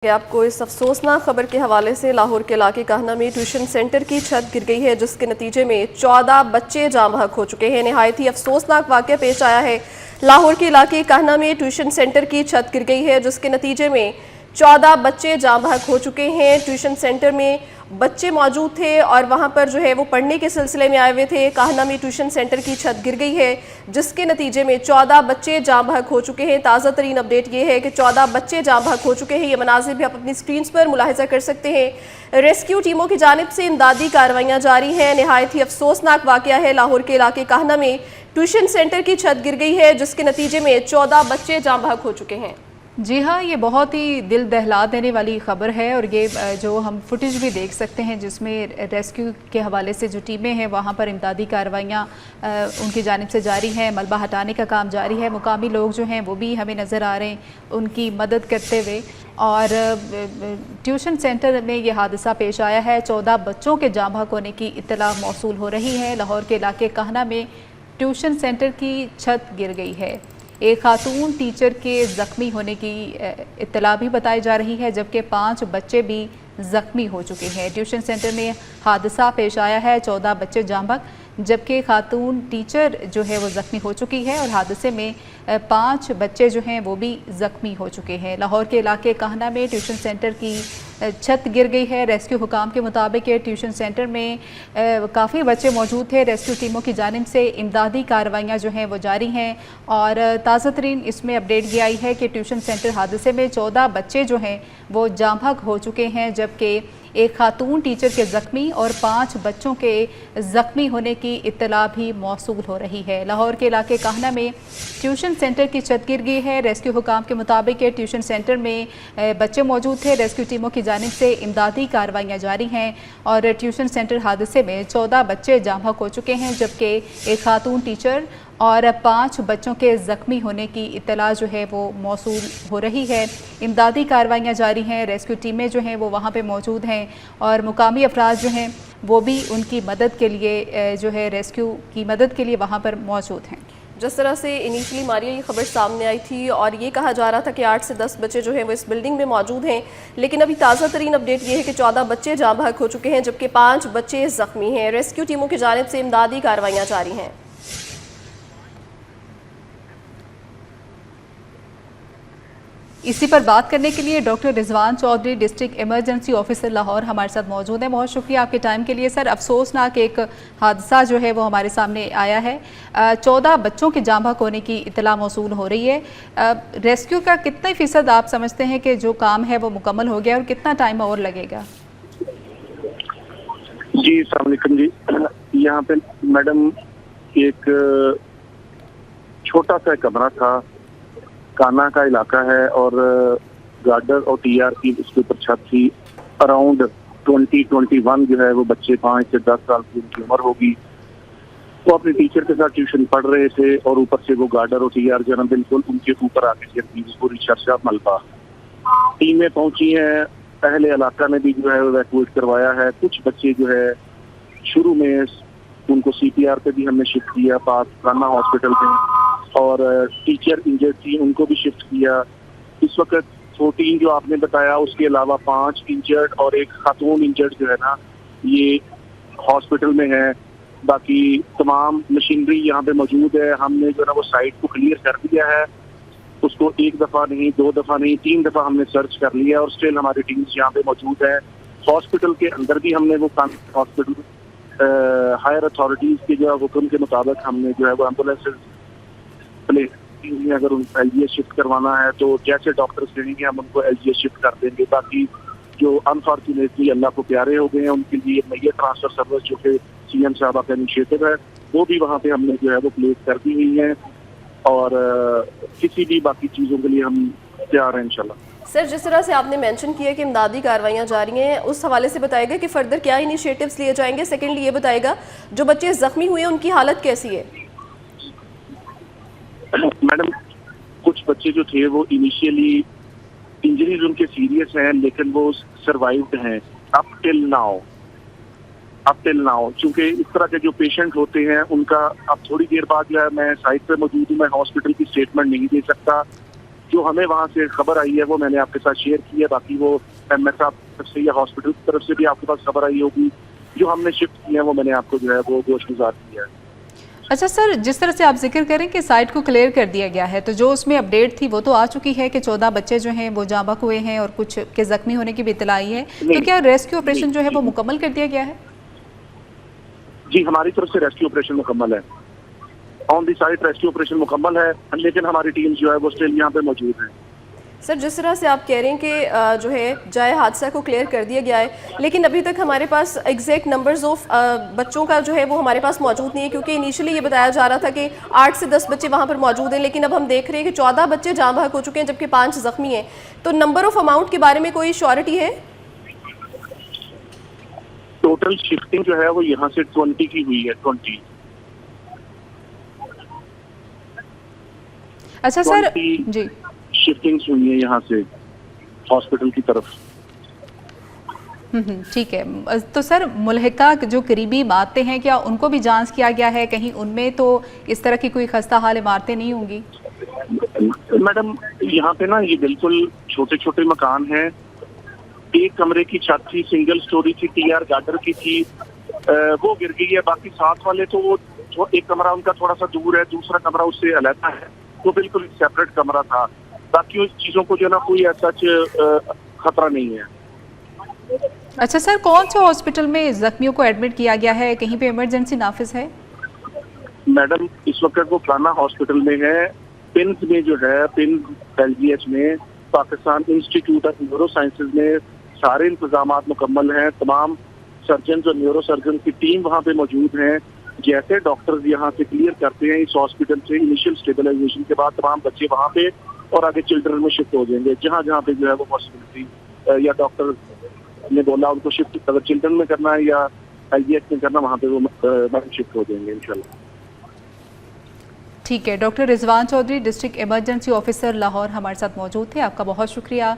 कि आपको इस अफसोसनाक खबर के हवाले से लाहौर के इलाके काहना में ट्यूशन सेंटर की छत गिर गई है, जिसके नतीजे में 14 बच्चे जाँ बहक हो चुके हैं। नहायत ही अफसोसनाक वाक़या पेश आया है। लाहौर के इलाके काहना में ट्यूशन सेंटर की छत गिर गई है, जिसके नतीजे में 14 बच्चे जाँ बहक हो चुके हैं। ट्यूशन सेंटर में बच्चे मौजूद थे और वहां पर जो है वो पढ़ने के सिलसिले में आए हुए थे। काहना में ट्यूशन सेंटर की छत गिर गई है, जिसके नतीजे में 14 बच्चे जाँ बहक हो चुके हैं। ताज़ा तरीन अपडेट ये है कि 14 बच्चे जाँ बहक हो चुके हैं। ये मनाजिर भी आप अपनी स्क्रीन पर मुलाहिजा कर सकते हैं। रेस्क्यू टीमों की जानिब से इमदादी कार्रवाइयाँ जारी हैं। नहायत ही अफसोसनाक वाक़या है। लाहौर के इलाके काहना में ट्यूशन सेंटर की छत गिर गई है, जिसके नतीजे में 14 बच्चे जाँ बहक हो चुके हैं। जी हाँ, ये बहुत ही दिल दहला देने वाली ख़बर है और ये जो हम फुटेज भी देख सकते हैं जिसमें रेस्क्यू के हवाले से जो टीमें हैं वहाँ पर इमदादी कार्रवाइयाँ उनकी जानिब से जारी हैं। मलबा हटाने का काम जारी है। मुकामी लोग जो हैं वो भी हमें नज़र आ रहे हैं उनकी मदद करते हुए। और ट्यूशन सेंटर में ये हादसा पेश आया है। 14 बच्चों के जाँ बहक होने की इत्तला मौसूल हो रही है। लाहौर के इलाके काहना में ट्यूशन सेंटर की छत गिर गई है। एक खातून टीचर के ज़ख्मी होने की इत्तला भी बताई जा रही है, जबकि 5 बच्चे भी ज़ख्मी हो चुके हैं। ट्यूशन सेंटर में हादसा पेश आया है। 14 बच्चे जाँ बहक, जबकि खातून टीचर जो है वो ज़ख्मी हो चुकी है और हादसे में 5 बच्चे जो हैं वो भी ज़ख्मी हो चुके हैं। लाहौर के इलाके काहना में ट्यूशन सेंटर की छत गिर गई है। रेस्क्यू हुकाम के मुताबिक ट्यूशन सेंटर में काफ़ी बच्चे मौजूद थे। रेस्क्यू टीमों की जानिब से इमदादी कार्रवाइयाँ जो हैं वो जारी हैं और ताज़ा तरीन इसमें अपडेट ये आई है कि ट्यूशन सेंटर हादसे में 14 बच्चे जो हैं वो जाँ बहक हो चुके हैं, जबकि एक खातून टीचर के ज़ख्मी और 5 बच्चों के ज़ख्मी होने की इत्तला भी मौसूल हो रही है। लाहौर के इलाके काहना में ट्यूशन सेंटर की छत गिर गई है। रेस्क्यू हुकाम के मुताबिक ट्यूशन सेंटर में बच्चे मौजूद थे। रेस्क्यू टीमों की जानिब से इमदादी कार्रवाइयाँ जारी हैं और ट्यूशन सेंटर हादसे में 14 बच्चे जाँ बहक हो चुके हैं, जबकि एक खातून टीचर और 5 बच्चों के ज़ख्मी होने की इत्तला जो है वो मौसूल हो रही है। इमदादी कार्रवाइयाँ जारी हैं। रेस्क्यू टीमें जो हैं वो वहाँ पे मौजूद हैं और मुकामी अफराद जो हैं वो भी उनकी मदद के लिए जो है रेस्क्यू की मदद के लिए वहाँ पर मौजूद हैं। जिस तरह से इनिशियली मारिया ये खबर सामने आई थी और ये कहा जा रहा था कि 8 से 10 बच्चे जो हैं वो इस बिल्डिंग में मौजूद हैं, लेकिन अभी ताज़ा तरीन अपडेट ये है कि 14 बच्चे जाँ बहक हो चुके हैं, जबकि 5 बच्चे ज़ख्मी हैं। रेस्क्यू टीमों की जानिब से इमदादी कार्रवाइयाँ जारी हैं। इसी पर बात करने के लिए doctor Rizwan Chaudhry, district emergency officer Lahore, हमारे साथ मौजूद हैं। बहुत शुक्रिया आपके टाइम के लिए सर। अफसोसनाक एक हादसा जो है वो हमारे सामने आया है। 14 बच्चों के जाँ बहक होने की इत्तला मौसूल हो रही है। रेस्क्यू का कितना फ़ीसद आप समझते हैं कि जो काम है वो मुकम्मल हो गया और कितना टाइम और लगेगा? जी अस्सलाम वालेकुम जी। यहाँ पे मैडम एक छोटा सा कमरा था, काना का इलाका है और गार्डर और टीआर की उसके ऊपर छत थी। अराउंड 20-21 जो है वो बच्चे 5 से 10 साल की उनकी उम्र होगी। वो अपने टीचर के साथ ट्यूशन पढ़ रहे थे और ऊपर से वो गार्डर और टीआर जो है ना बिल्कुल उनके ऊपर आके गिरती पूरी चर्चा मलबा। टीमें पहुंची हैं, पहले इलाका में भी जो है इवैक्यूएट करवाया है। कुछ बच्चे जो है शुरू में उनको सीपीआर पे भी हमने शिफ्ट किया पास काना हॉस्पिटल में, और टीचर इंजर्ड थी उनको भी शिफ्ट किया। इस वक्त 14 जो आपने बताया, उसके अलावा 5 इंजर्ड और एक खातून इंजर्ड जो है ना ये हॉस्पिटल में है। बाकी तमाम मशीनरी यहाँ पे मौजूद है। हमने जो है ना वो साइट को क्लियर कर दिया है, उसको 1 दफ़ा नहीं, 2 दफ़ा नहीं, 3 दफ़ा हमने सर्च कर लिया और स्टिल हमारी टीम्स यहाँ पे मौजूद है। हॉस्पिटल के अंदर भी हमने वो हॉस्पिटल हायर अथॉरिटीज के जो हुक्म के मुताबिक हमने जो है वो एम्बुलेंसेज अगर उनको एलजीएस शिफ्ट करवाना है तो जैसे डॉक्टर्स कहेंगे हम उनको एलजीएस शिफ्ट कर देंगे। बाकी जो अनफॉर्चुनेटली अल्लाह को प्यारे हो गए हैं उनके लिए मैयर ट्रांसफर सर्विस जो कि सीएम साहब का इनिशिएटिव है वो भी वहाँ पे हमने जो है वो प्लेस कर दी हुई है और किसी भी बाकी चीज़ों के लिए हम तैयार हैं इंशाल्लाह। सर, जिस तरह से आपने मेंशन किया कि इमदादी कार्रवाइयाँ जारी हैं, उस हवाले से बताएगा कि फर्दर क्या इनिशिएटिव्स लिए जाएंगे। सेकेंडली ये बताएगा जो बच्चे ज़ख्मी हुए हैं उनकी हालत कैसी है? मैडम कुछ बच्चे जो थे वो इनिशियली इंजरीज उनके सीरियस हैं, लेकिन वो सर्वाइव्ड हैं अप टिल नाउ। चूंकि इस तरह के जो पेशेंट होते हैं उनका अब थोड़ी देर बाद जो है मैं साइट पे मौजूद हूँ, मैं हॉस्पिटल की स्टेटमेंट नहीं दे सकता। जो हमें वहाँ से खबर आई है वो मैंने आपके साथ शेयर की है। बाकी वो एमएस तरफ से या हॉस्पिटल की तरफ से भी आपके पास खबर आई होगी। जो हमने शिफ्ट की है वो मैंने आपको जो है वो गोशगुजार किया है। अच्छा सर, जिस तरह से आप जिक्र करें कि साइट को क्लियर कर दिया गया है, तो जो उसमें अपडेट थी वो तो आ चुकी है कि 14 बच्चे जो हैं वो जाँ बहक हुए हैं और कुछ के जख्मी होने की भी इत्तला आई है, तो क्या रेस्क्यू ऑपरेशन जो है वो मुकम्मल कर दिया गया है? जी, हमारी तरफ से रेस्क्यू ऑपरेशन मुकम्मल है। On the site rescue operation मुकम्मल है, लेकिन हमारी टीम जो है वो स्टिल यहाँ पे मौजूद है। सर, जिस तरह से आप कह रहे हैं कि जो है जाए हादसा को क्लियर कर दिया गया है, लेकिन अभी तक हमारे पास एग्जैक्ट नंबर्स ऑफ बच्चों का जो है वो हमारे पास मौजूद नहीं है, क्योंकि इनिशियली ये बताया जा रहा था कि 8 से 10 बच्चे वहाँ पर मौजूद हैं, लेकिन अब हम देख रहे हैं कि 14 बच्चे जाँ बहक हो चुके हैं जबकि 5 जख्मी हैं। तो नंबर ऑफ अमाउंट के बारे में कोई श्योरिटी है? टोटल शिफ्टिंग जो है वो यहाँ से 20 की हुई है। 20। अच्छा सर जी, शिफ्टिंग्स हुई है यहाँ से हॉस्पिटल की तरफ। ठीक है। तो सर, मुल्हिका जो करीबी इमारतें हैं, क्या उनको भी जांच किया गया है? कहीं उनमें तो इस तरह की कोई खस्ता हाल इमारतें नहीं होंगी? मैडम, यहाँ पे ना ये बिल्कुल छोटे छोटे मकान हैं। एक कमरे की छत थी, सिंगल स्टोरी थी, टीआर गार्डर की थी, वो गिर गई है। बाकी साथ वाले तो वो एक कमरा उनका थोड़ा सा दूर है, दूसरा कमरा उससे अलग है, वो बिल्कुल सेपरेट कमरा था। बाकी उस चीजों को जो ना कोई ऐसा खतरा नहीं है। अच्छा सर, कौन से हॉस्पिटल में जख्मियों को एडमिट किया गया है? कहीं पे इमरजेंसी नाफिज है? मैडम, इस वक्त वो फलाना हॉस्पिटल में है। पिंस में जो है, पिंस एलजीएच में, Pakistan institute of neuro sciences में सारे इंतजाम मुकम्मल हैं। तमाम सर्जन और न्यूरो सर्जन की टीम वहाँ पे मौजूद हैं। जैसे डॉक्टर्स यहाँ से क्लियर करते हैं इस हॉस्पिटल से, इनिशियल स्टेबलाइजेशन के बाद तमाम बच्चे वहाँ पे और आगे चिल्ड्रन में शिफ्ट हो जाएंगे। जहाँ जहाँ पे जो है वो पॉसिबिलिटी या डॉक्टर ने बोला उनको शिफ्ट अगर चिल्ड्रन में करना है या एलजीएच में करना, वहाँ पे वो शिफ्ट हो जाएंगे इंशाल्लाह। ठीक है। Doctor Rizwan Chaudhry, district emergency officer Lahore, हमारे साथ मौजूद थे। आपका बहुत शुक्रिया।